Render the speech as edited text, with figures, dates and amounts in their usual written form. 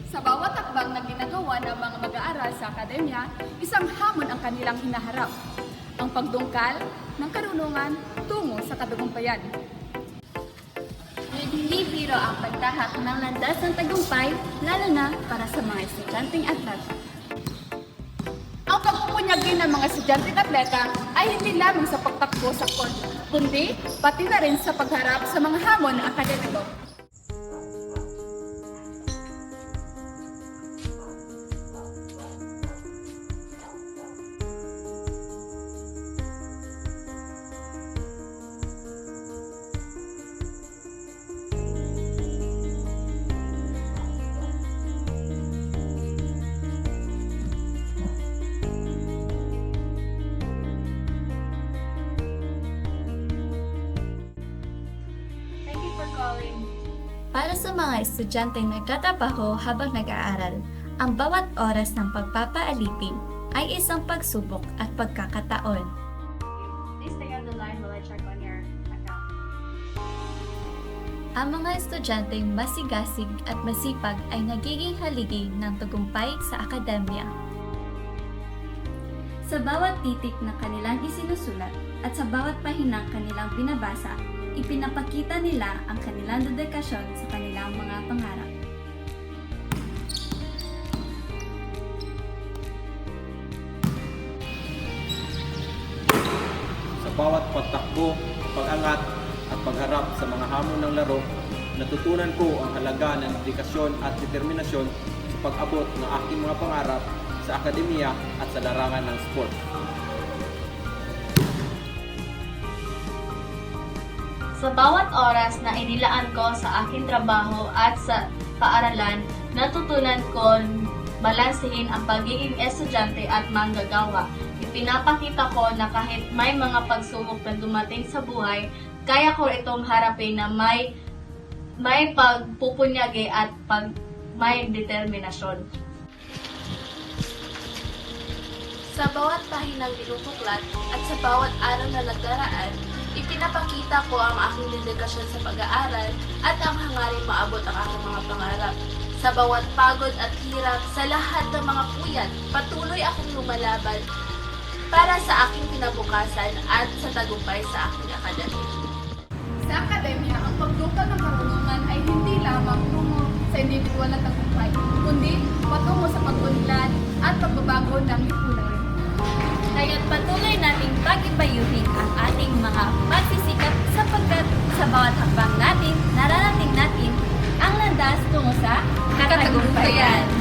Sa bawat hakbang na ginagawa ng mga mag-aaral sa akademya, isang hamon ang kanilang hinaharap. Ang pagdungkal ng karunungan tungo sa katagumpayan. Hindi biro ang pagtahak ng landas ng tagumpay, lalo na para sa mga estudyanteng atleta. Ang pagpupunyagi ng mga estudyanteng atleta ay hindi lamang sa pagtakbo sa court, kundi pati na rin sa pagharap sa mga hamon akademiko. Para sa mga estudyanteng nagtatrabaho habang nag-aaral, ang bawat oras ng pagpapaalipin ay isang pagsubok at pagkakataon. Please stay on the line while I check on your account. Ang mga estudyanteng masigasig at masipag ay nagiging haligi ng tagumpay sa akademya. Sa bawat titik na kanilang isinusulat at sa bawat pahinang kanilang binabasa, ipinapakita nila ang kanilang dedikasyon sa kanilang mga pangarap. Sa bawat pagtakbo, pag-angat at pagharap sa mga hamon ng laro, natutunan ko ang halaga ng dedikasyon at determinasyon sa pag-abot ng aking mga pangarap sa akademiya at sa larangan ng sport. Sa bawat oras na inilaan ko sa aking trabaho at sa paaralan, natutunan ko balansehin ang pagiging estudyante at manggagawa. Ipinapakita ko na kahit may mga pagsubok na dumating sa buhay, kaya ko itong harapin na may pagpupunyagi at may determinasyon. Sa bawat pahinang binubuklat at sa bawat araw na nagdaraan, ipinapakita ko ang aking dedikasyon sa pag-aaral at ang hangaring maabot ang aking mga pangarap. Sa bawat pagod at hirap, sa lahat ng mga puyat, patuloy akong lumalaban para sa aking kinabukasan at sa tagumpay sa aking akademya. Sa akademya, ang pagdungkal ng karunungan ay hindi lamang tungo sa individual na tagumpay, kundi patungo sa pag-unlad at pagbabago ng lipunan. Kaya't patuloy nating pag-ibayuhin ang ating mga pagsisikap sapagkat sa bawat hakbang natin, nararating natin ang landas tungo sa katagumpayan.